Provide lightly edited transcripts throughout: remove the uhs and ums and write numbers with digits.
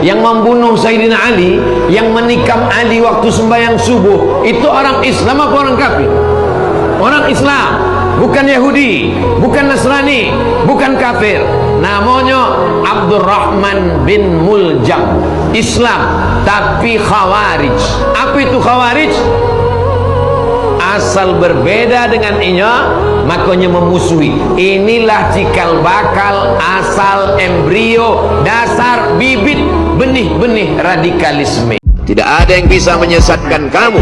yang membunuh Sayyidina Ali, yang menikam Ali waktu sembahyang subuh, itu orang Islam apa orang kafir? Orang Islam, bukan Yahudi, bukan Nasrani, bukan kafir. Namanya Abdurrahman bin Muljam, Islam tapi Khawarij. Apa itu Khawarij? Asal berbeda dengan inya, makanya memusuhi. Inilah cikal bakal, asal embrio, dasar bibit benih-benih radikalisme. Tidak ada yang bisa menyesatkan kamu,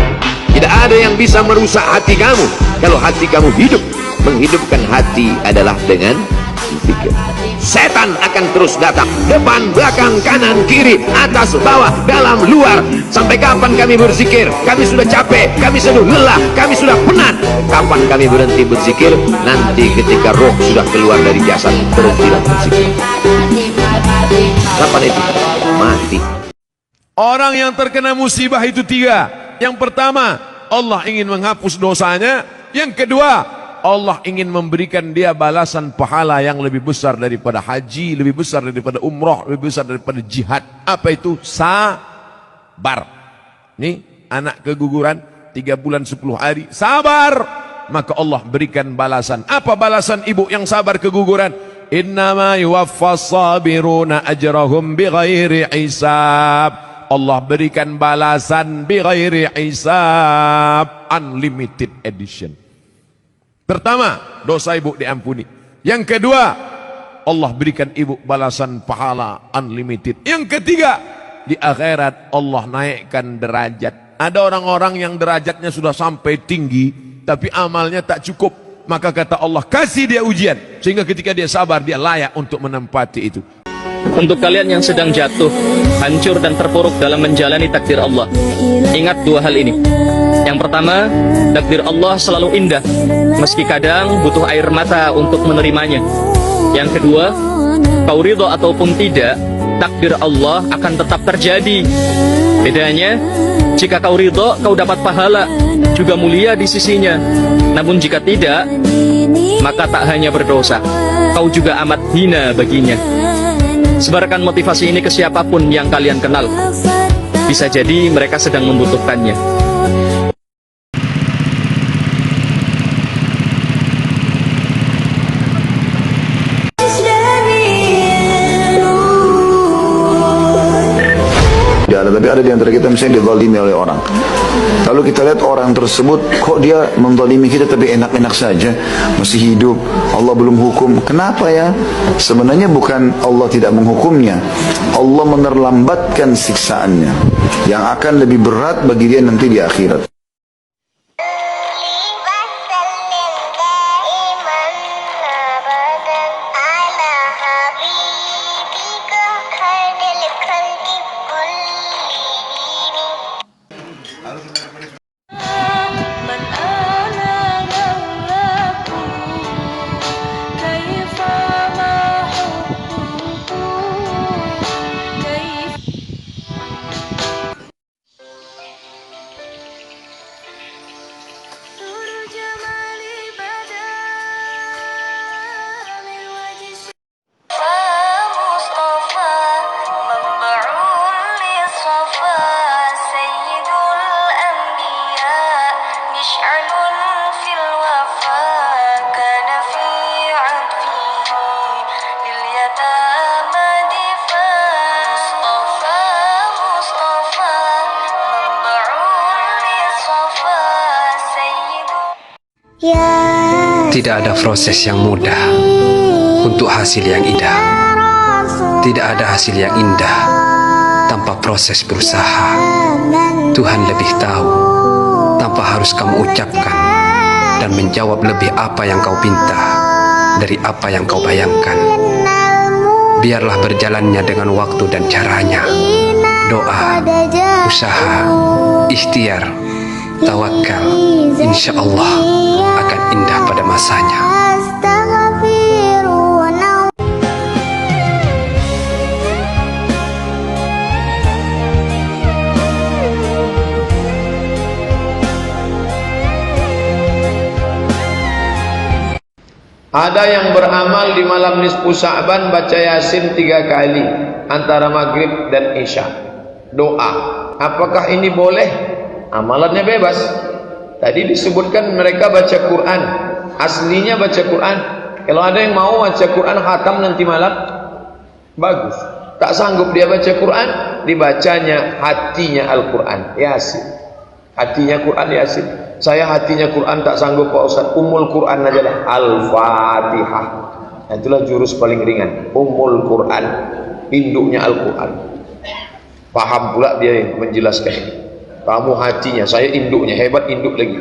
tidak ada yang bisa merusak hati kamu. Kalau hati kamu hidup, menghidupkan hati adalah dengan zikir. Setan akan terus datang, depan, belakang, kanan, kiri, atas, bawah, dalam, luar. Sampai kapan kami berzikir? Kami sudah capek, kami sudah lelah, kami sudah penat. Kapan kami berhenti berzikir? Nanti ketika roh sudah keluar dari jasad, berhentilah berzikir. Kapan itu? Mati. Orang yang terkena musibah itu tiga. Yang pertama, Allah ingin menghapus dosanya. Yang kedua, Allah ingin memberikan dia balasan pahala yang lebih besar daripada haji, lebih besar daripada umrah, lebih besar daripada jihad. Apa itu? Sabar. Nih, anak keguguran 3 bulan 10 hari, sabar. Maka Allah berikan balasan. Apa balasan ibu yang sabar keguguran? Innama yuwaffas sabiruna ajrahum bighairi hisab. Allah berikan balasan bighairi hisab, unlimited edition. Pertama, dosa ibu diampuni. Yang kedua, Allah berikan ibu balasan pahala unlimited. Yang ketiga, di akhirat Allah naikkan derajat. Ada orang-orang yang derajatnya sudah sampai tinggi, tapi amalnya tak cukup. Maka kata Allah, kasih dia ujian, sehingga ketika dia sabar, dia layak untuk menempati itu. Untuk kalian yang sedang jatuh, hancur dan terpuruk dalam menjalani takdir Allah, ingat 2 hal ini. Yang pertama, takdir Allah selalu indah, meski kadang butuh air mata untuk menerimanya. Yang kedua, kau ridho ataupun tidak, takdir Allah akan tetap terjadi. Bedanya, jika kau ridho, kau dapat pahala, juga mulia di sisinya. Namun jika tidak, maka tak hanya berdosa, kau juga amat hina baginya. Sebarkan motivasi ini ke siapapun yang kalian kenal. Bisa jadi mereka sedang membutuhkannya. Tapi ada di antara kita misalnya dizalimi oleh orang. Lalu kita lihat orang tersebut, kok dia menzalimi kita tapi enak-enak saja, masih hidup, Allah belum hukum. Kenapa ya? Sebenarnya bukan Allah tidak menghukumnya, Allah menerlambatkan siksaannya yang akan lebih berat bagi dia nanti di akhirat. Tidak ada proses yang mudah untuk hasil yang indah. Tidak ada hasil yang indah tanpa proses berusaha. Tuhan lebih tahu tanpa harus kamu ucapkan, dan menjawab lebih apa yang kau pinta dari apa yang kau bayangkan. Biarlah berjalannya dengan waktu dan caranya. Doa, usaha, ikhtiar, tawakal, insya Allah akan indah pada masanya. Ada yang beramal di malam nisfu Sya'ban baca Yasin 3 kali. antara maghrib dan isya. Doa. Apakah ini boleh? Amalannya bebas. Tadi disebutkan mereka baca Quran. Aslinya baca Quran. Kalau ada yang mau baca Quran khatam nanti malam, bagus. Tak sanggup dia baca Quran, dibacanya hatinya Al-Quran, Yasin. Hatinya Quran, Yasin. Saya hatinya Quran tak sanggup Pak Ustaz, Ummul Quran aja lah, Al-Fatihah. Itulah jurus paling ringan, Ummul Quran, induknya Al-Quran. Paham pula dia menjelaskan ini. Kamu hatinya, saya induknya, hebat induk lagi.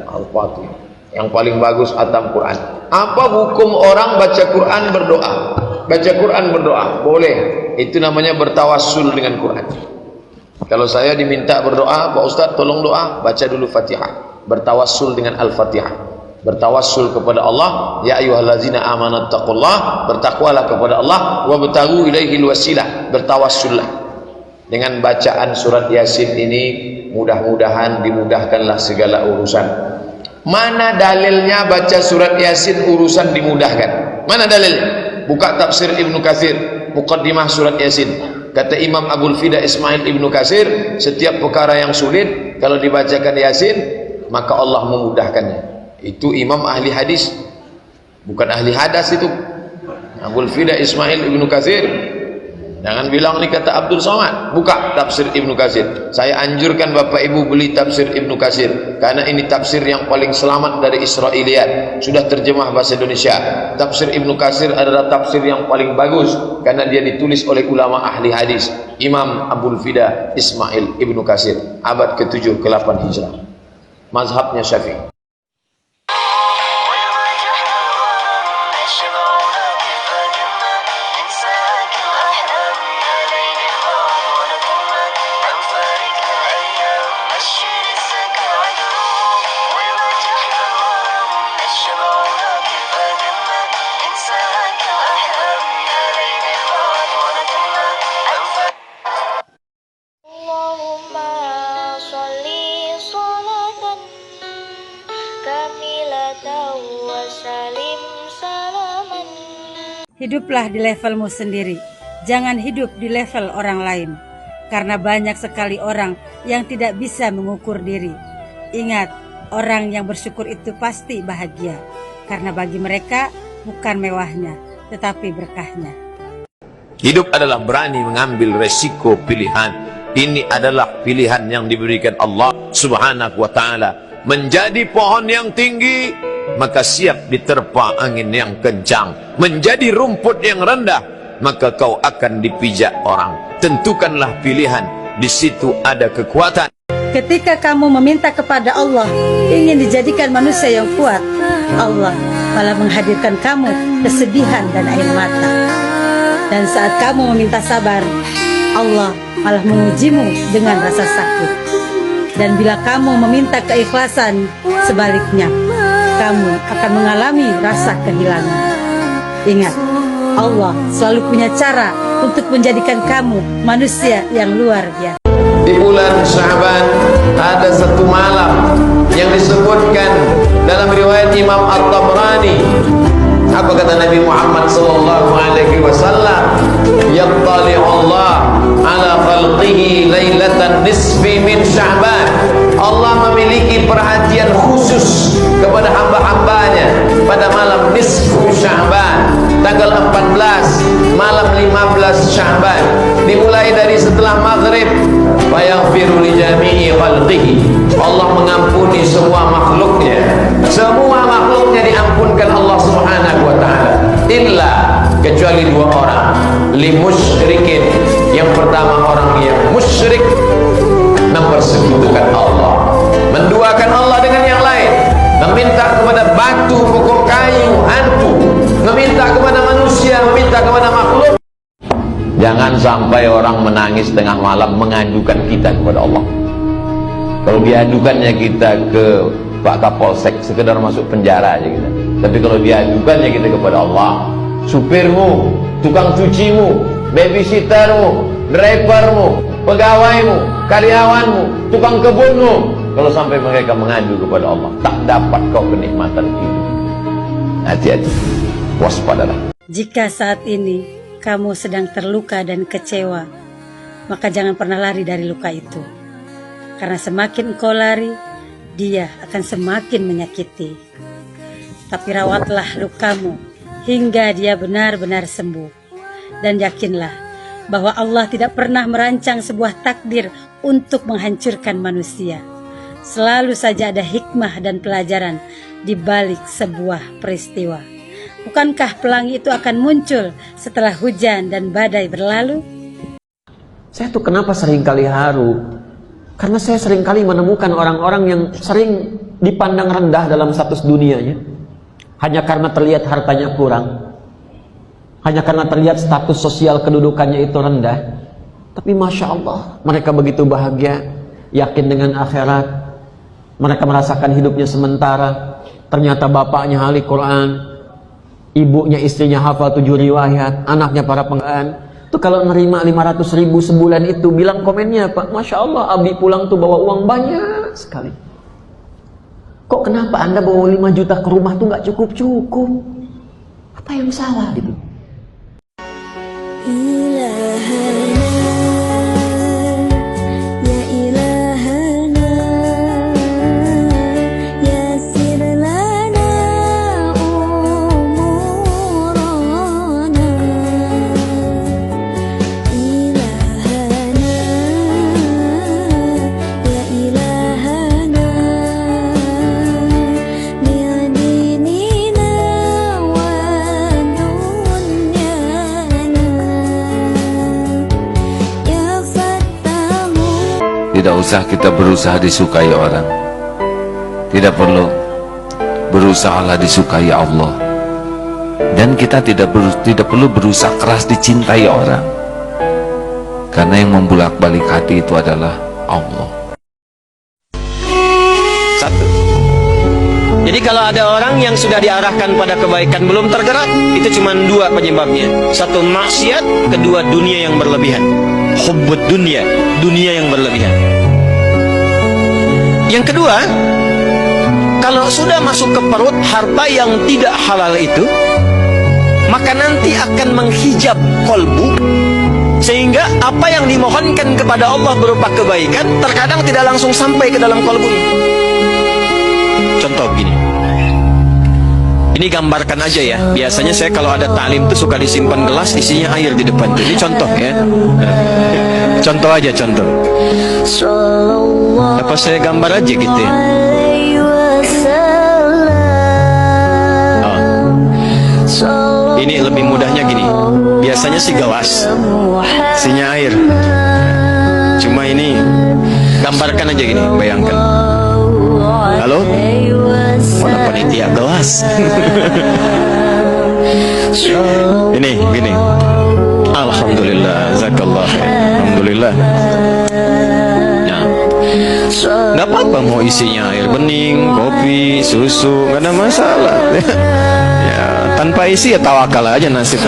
Al-Fatihah. Yang paling bagus Atam Quran. Apa hukum orang baca Quran berdoa? Baca Quran berdoa boleh. Itu namanya bertawassul dengan Quran. Kalau saya diminta berdoa, Pak Ustaz tolong doa, baca dulu Fatihah. Bertawassul dengan Al-Fatihah. Bertawassul kepada Allah, ya ayyuhallazina amanu taqullah, bertakwalah kepada Allah, wabtaghu ilaihil wasilah, bertawassullah. Dengan bacaan surat Yasin ini mudah-mudahan dimudahkanlah segala urusan. Mana dalilnya baca surat Yasin urusan dimudahkan? Mana dalilnya? Buka tafsir Ibnu Katsir, muqaddimah surat Yasin. Kata Imam Abul Fida Ismail Ibnu Katsir, setiap perkara yang sulit kalau dibacakan Yasin, maka Allah memudahkannya. Itu imam ahli hadis, bukan ahli hadas itu. Abul Fida Ismail Ibnu Katsir. Jangan bilang ini kata Abdul Somad. Buka tafsir Ibnu Katsir. Saya anjurkan Bapak Ibu beli tafsir Ibnu Katsir, karena ini tafsir yang paling selamat dari Israiliyat. Sudah terjemah bahasa Indonesia. Tafsir Ibnu Katsir adalah tafsir yang paling bagus, karena dia ditulis oleh ulama ahli hadis, Imam Abul Fida Ismail Ibnu Katsir, abad ke-7 ke-8 Hijrah. Mazhabnya Syafi'i. Hiduplah di levelmu sendiri, jangan hidup di level orang lain. Karena banyak sekali orang yang tidak bisa mengukur diri. Ingat, orang yang bersyukur itu pasti bahagia. Karena bagi mereka bukan mewahnya, tetapi berkahnya. Hidup adalah berani mengambil resiko pilihan. Ini adalah pilihan yang diberikan Allah Subhanahu wa ta'ala. Menjadi pohon yang tinggi, maka siap diterpa angin yang kencang. Menjadi rumput yang rendah, maka kau akan dipijak orang. Tentukanlah pilihan, di situ ada kekuatan. Ketika kamu meminta kepada Allah, ingin dijadikan manusia yang kuat, Allah malah menghadirkan kamu kesedihan dan air mata. Dan saat kamu meminta sabar, Allah malah mengujimu dengan rasa sakit. Dan bila kamu meminta keikhlasan, sebaliknya kamu akan mengalami rasa kehilangan. Ingat, Allah selalu punya cara untuk menjadikan kamu manusia yang luar biasa. Di bulan Sya'ban ada satu malam yang disebutkan dalam riwayat Imam At-Tabrani. Apa kata Nabi Muhammad sallallahu alaihi wasallam? Yattali'u Allah ala khalqihi lailatan nisfi min Sya'ban. Allah memiliki perhatian khusus kepada hamba-hambanya pada malam nisfu Sya'ban, tanggal 14 malam 15 Sya'ban, dimulai dari setelah maghrib. Fayaghfiru li jami'i khalqihi. Allah mengampuni semua makhluknya. Semua makhluknya diampunkan Allah Subhanahu wa ta'ala, illa kecuali dua orang. Li musyrikin, yang pertama orang yang musyrik, mempersekutukan Allah, menduakan Allah dengan yang lain, meminta kepada batu, pokok kayu, hantu, meminta kepada manusia, meminta kepada makhluk. Jangan sampai orang menangis tengah malam mengadukan kita kepada Allah. Kalau diadukannya kita ke Pak Kapolsek, sekedar masuk penjara aja kita. Tapi kalau diadukannya kita kepada Allah, supirmu, tukang cucimu, babysittermu, drivermu, pegawaimu, karyawanmu, tukang kebunmu, kalau sampai mereka mengadu kepada Allah, tak dapat kau kenikmatan hidup. Hati-hati, waspadalah. Jika saat ini kamu sedang terluka dan kecewa, maka jangan pernah lari dari luka itu. Karena semakin engkau lari, dia akan semakin menyakiti. Tapi rawatlah lukamu hingga dia benar-benar sembuh. Dan yakinlah bahwa Allah tidak pernah merancang sebuah takdir untuk menghancurkan manusia. Selalu saja ada hikmah dan pelajaran di balik sebuah peristiwa. Bukankah pelangi itu akan muncul setelah hujan dan badai berlalu? Saya tuh kenapa seringkali haru? Karena saya seringkali menemukan orang-orang yang sering dipandang rendah dalam status dunianya. Hanya karena terlihat hartanya kurang. Hanya karena terlihat status sosial kedudukannya itu rendah. Tapi Masya Allah, mereka begitu bahagia, yakin dengan akhirat. Mereka merasakan hidupnya sementara. Ternyata bapaknya ahli Quran, ibunya istrinya hafal 7 riwayat, anaknya para pengajian. Tuh kalau nerima 500.000 sebulan itu, bilang komennya Pak, Masya Allah, Abi pulang tuh bawa uang banyak sekali. Kok kenapa Anda bawa 5 juta ke rumah tuh nggak cukup-cukup? Apa yang salah gitu? Tidak usah kita berusaha disukai orang. Tidak perlu. Berusahalah disukai Allah. Dan kita tidak perlu berusaha keras dicintai orang. Karena yang membulak-balik hati itu adalah Allah. Satu. Jadi kalau ada orang yang sudah diarahkan pada kebaikan belum tergerak, itu cuma 2 penyebabnya. Satu, maksiat. Kedua, dunia yang berlebihan. Hubbud dunia, dunia yang berlebihan. Yang kedua, kalau sudah masuk ke perut harta yang tidak halal itu, maka nanti akan menghijab kolbu, sehingga apa yang dimohonkan kepada Allah berupa kebaikan terkadang tidak langsung sampai ke dalam kolbunya. Contoh begini, ini gambarkan aja ya. Biasanya saya kalau ada taklim tuh suka disimpan gelas isinya air di depan tuh. Ini contoh ya. Contoh aja, contoh. Apa saya gambar aja gitu ya? Oh. Ini lebih mudahnya gini. Biasanya sih gelas isinya air. Cuma ini gambarkan aja gini, bayangkan. Halo? Mana panitia gelas? Ini gini. Alhamdulillah, zakallah. Alhamdulillah. Nah, nggak apa-apa mau isinya air bening, kopi, susu, nggak ada masalah. Ya, tanpa isi ya tawakal aja nasib.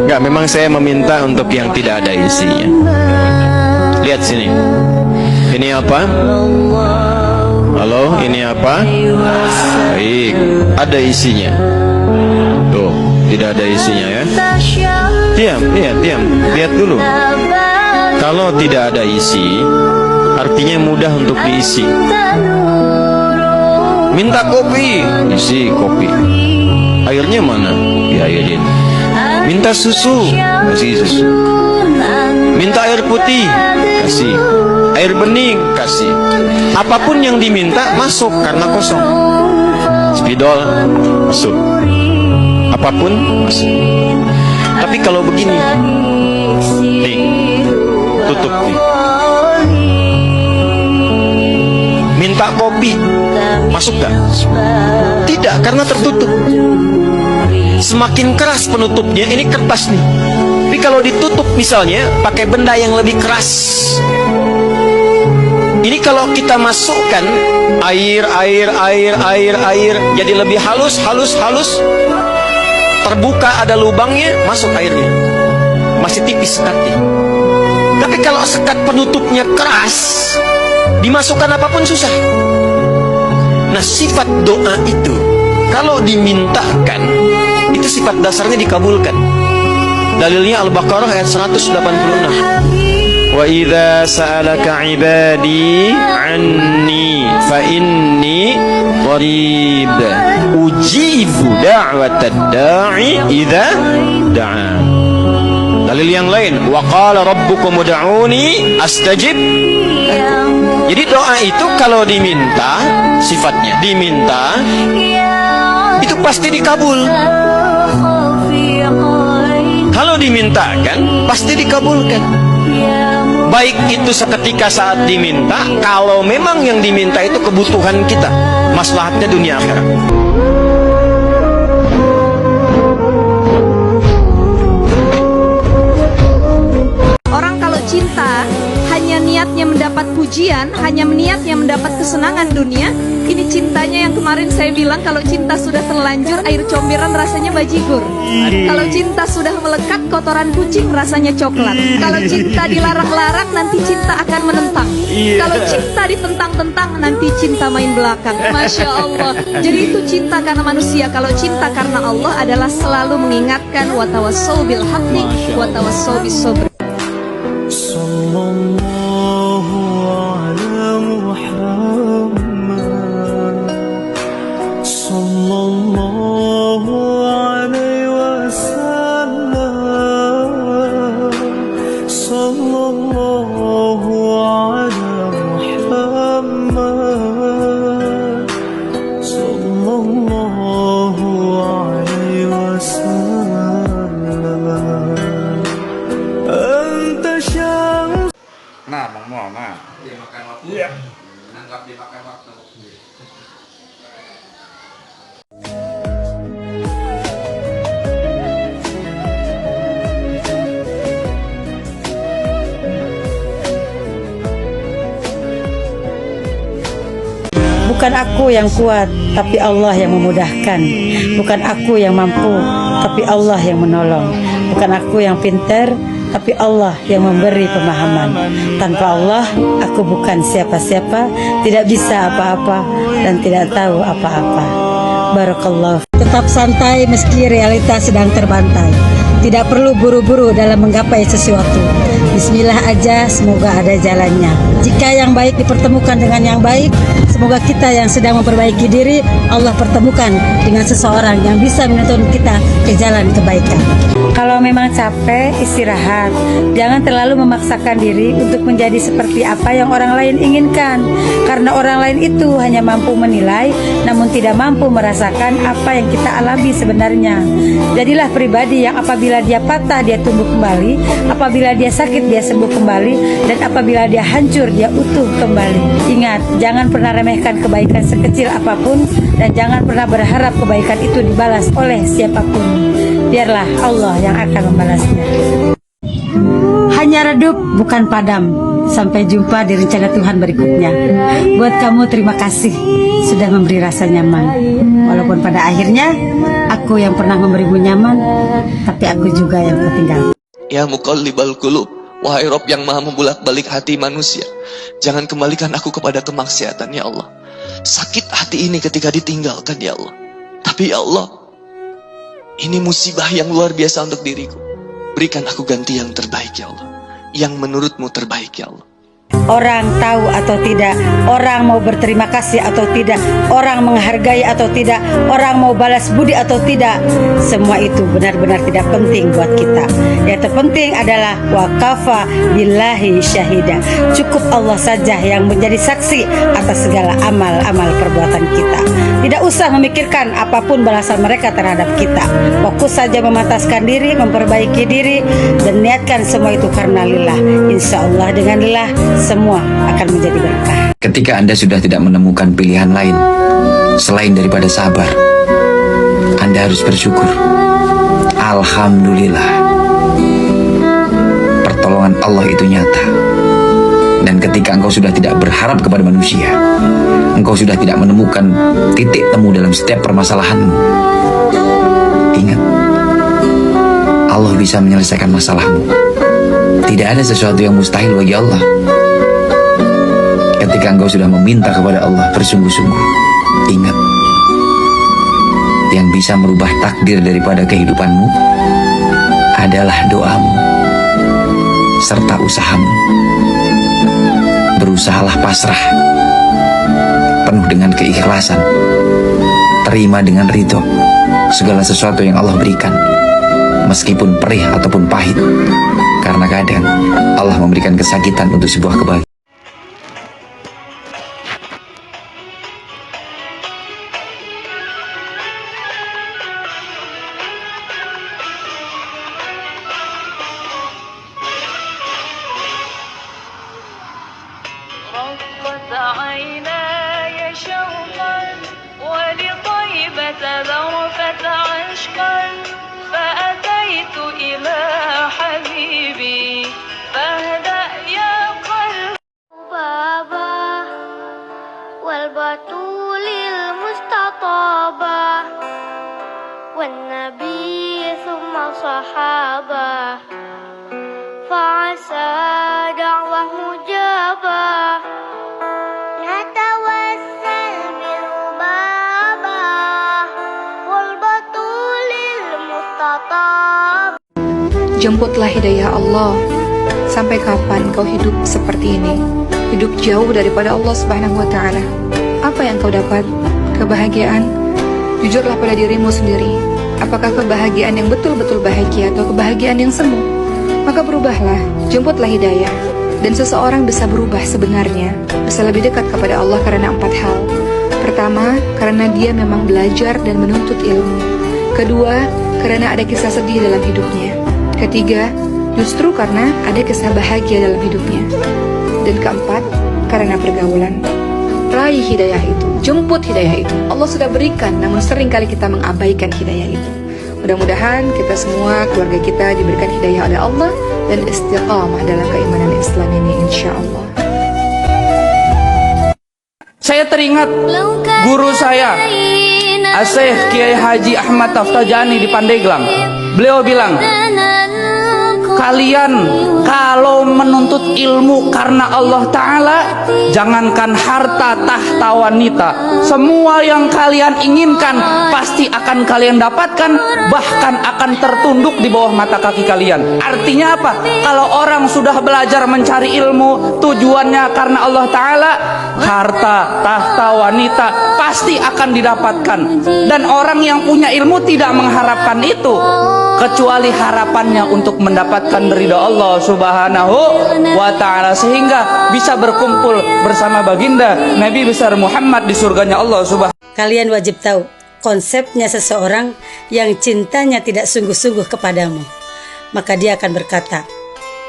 Nggak, memang saya meminta untuk yang tidak ada isinya. Lihat sini. Ini apa? Halo, ini apa? Baik, ada isinya. Tuh, tidak ada isinya ya. Diam, diam. Lihat dulu. Kalau tidak ada isi, artinya mudah untuk diisi. Minta kopi, isi kopi. Airnya mana? Diairin. Minta susu, kasih susu. Minta air putih, kasih. Air bening, kasih. Apapun yang diminta masuk karena kosong. Spidol masuk. Apapun masuk. Tapi kalau begini, nih, tutup nih. Minta kopi, masuk gak? Tidak, karena tertutup. Semakin keras penutupnya, ini kertas nih. Tapi kalau ditutup misalnya pakai benda yang lebih keras, ini kalau kita masukkan air, jadi lebih halus, terbuka ada lubangnya, masuk airnya. Masih tipis sekatnya. Tapi kalau sekat penutupnya keras, dimasukkan apapun susah. Nah, sifat doa itu kalau dimintakan itu sifat dasarnya dikabulkan. Dalilnya Al-Baqarah ayat 186. Wa idza sa'alaka 'ibadi 'anni fa inni qarib ujibu da'watad da'i idza da'an. Dalil yang lain, wa qala rabbukum ud'uni astajib. Jadi doa itu kalau diminta, sifatnya diminta itu pasti dikabul. Kalau dimintakan pasti dikabulkan. Baik itu seketika saat diminta, kalau memang yang diminta itu kebutuhan kita, maslahatnya dunia akhirat. Orang kalau cinta hanya niatnya mendapat pujian, hanya niatnya mendapat kesenangan dunia, ini cintanya yang kemarin saya bilang kalau cinta sudah terlanjur air comberan rasanya bajigur. Kalau cinta sudah melekat kotoran kucing rasanya coklat. Kalau cinta dilarang-larang nanti cinta akan menentang. Kalau cinta ditentang-tentang nanti cinta main belakang. Masya Allah. Jadi itu cinta karena manusia. Kalau cinta karena Allah adalah selalu mengingatkan wa tawassau bil haqqi wa tawassau bis sabr. Bukan aku yang kuat, tapi Allah yang memudahkan. Bukan aku yang mampu, tapi Allah yang menolong. Bukan aku yang pintar, tapi Allah yang memberi pemahaman. Tanpa Allah, aku bukan siapa-siapa, tidak bisa apa-apa, dan tidak tahu apa-apa. Barakallah. Tetap santai meski realitas sedang terbantai. Tidak perlu buru-buru dalam menggapai sesuatu. Bismillah aja, semoga ada jalannya. Jika yang baik dipertemukan dengan yang baik, semoga kita yang sedang memperbaiki diri, Allah pertemukan dengan seseorang yang bisa menuntun kita ke jalan kebaikan. Kalau memang capek, istirahat. Jangan terlalu memaksakan diri untuk menjadi seperti apa yang orang lain inginkan. Karena orang lain itu hanya mampu menilai, namun tidak mampu merasakan apa yang kita alami sebenarnya. Jadilah pribadi yang apabila dia patah, dia tumbuh kembali. Apabila dia sakit, dia sembuh kembali. Dan apabila dia hancur, dia utuh kembali. Ingat, jangan pernah remehkan kebaikan sekecil apapun. Dan jangan pernah berharap kebaikan itu dibalas oleh siapapun. Biarlah Allah yang akan membalasnya. Hanya redup, bukan padam. Sampai jumpa di rencana Tuhan berikutnya. Buat kamu terima kasih sudah memberi rasa nyaman. Walaupun pada akhirnya aku yang pernah memberimu nyaman, tapi aku juga yang tertinggal. Ya muqallibal qulub, wahai Rob yang maha membolak-balik hati manusia, jangan kembalikan aku kepada kemaksiatan ya Allah. Sakit hati ini ketika ditinggalkan ya Allah. Tapi ya Allah, ini musibah yang luar biasa untuk diriku. Berikan aku ganti yang terbaik ya Allah, yang menurutmu terbaik ya Allah. Orang tahu atau tidak, orang mau berterima kasih atau tidak, orang menghargai atau tidak, orang mau balas budi atau tidak, semua itu benar-benar tidak penting buat kita. Yang terpenting adalah wakafa billahi syahida. Cukup Allah saja yang menjadi saksi atas segala amal-amal perbuatan kita. Tidak usah memikirkan apapun balasan mereka terhadap kita. Fokus saja memantaskan diri, memperbaiki diri, dan niatkan semua itu karena lillah. Insya Allah dengan lillah semua akan menjadi berkah. Ketika Anda sudah tidak menemukan pilihan lain selain daripada sabar, Anda harus bersyukur. Alhamdulillah, pertolongan Allah itu nyata. Dan ketika engkau sudah tidak berharap kepada manusia, engkau sudah tidak menemukan titik temu dalam setiap permasalahanmu, ingat, Allah bisa menyelesaikan masalahmu. Tidak ada sesuatu yang mustahil bagi Allah. Ketika engkau sudah meminta kepada Allah bersungguh-sungguh, ingat, yang bisa merubah takdir daripada kehidupanmu adalah doamu serta usahamu. Berusahalah pasrah, penuh dengan keikhlasan, terima dengan ridho segala sesuatu yang Allah berikan, meskipun perih ataupun pahit, karena kadang Allah memberikan kesakitan untuk sebuah kebahagiaan. Jemputlah hidayah Allah. Sampai kapan kau hidup seperti ini? Hidup jauh daripada Allah Subhanahu wa ta'ala. Apa yang kau dapat? Kebahagiaan? Jujurlah pada dirimu sendiri. Apakah kebahagiaan yang betul-betul bahagia atau kebahagiaan yang semu? Maka berubahlah, jemputlah hidayah. Dan seseorang bisa berubah sebenarnya, bisa lebih dekat kepada Allah karena 4 hal. Pertama, karena dia memang belajar dan menuntut ilmu. Kedua, karena ada kisah sedih dalam hidupnya. Ketiga, justru karena ada kisah bahagia dalam hidupnya. Dan keempat, karena pergaulan. Raih hidayah itu, jemput hidayah itu. Allah sudah berikan, namun seringkali kita mengabaikan hidayah itu. Mudah-mudahan kita semua, keluarga kita diberikan hidayah oleh Allah dan istiqamah dalam keimanan Islam ini, insya Allah. Saya teringat guru saya, Asy-Syaikh Kiai Haji Ahmad Taftajani di Pandeglang. Beliau bilang, kalian kalau menuntut ilmu karena Allah Ta'ala, jangankan harta, tahta, wanita, semua yang kalian inginkan pasti akan kalian dapatkan, bahkan akan tertunduk di bawah mata kaki kalian. Artinya apa? Kalau orang sudah belajar mencari ilmu, tujuannya karena Allah Ta'ala, harta, tahta, wanita pasti akan didapatkan. Dan orang yang punya ilmu tidak mengharapkan itu, kecuali harapannya untuk mendapatkan ridha Allah Subhanahu wa ta'ala, sehingga bisa berkumpul bersama baginda Nabi besar Muhammad di surganya Allah Subhanahu. Kalian wajib tahu konsepnya seseorang yang cintanya tidak sungguh-sungguh kepadamu, maka dia akan berkata,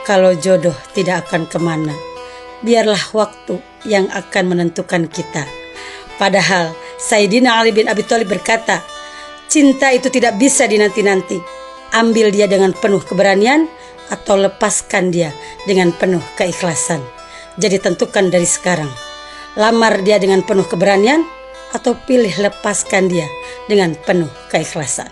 kalau jodoh tidak akan kemana, biarlah waktu yang akan menentukan kita. Padahal Sayyidina Ali bin Abi Thalib berkata, cinta itu tidak bisa dinanti-nanti. Ambil dia dengan penuh keberanian atau lepaskan dia dengan penuh keikhlasan. Jadi tentukan dari sekarang, lamar dia dengan penuh keberanian atau pilih lepaskan dia dengan penuh keikhlasan.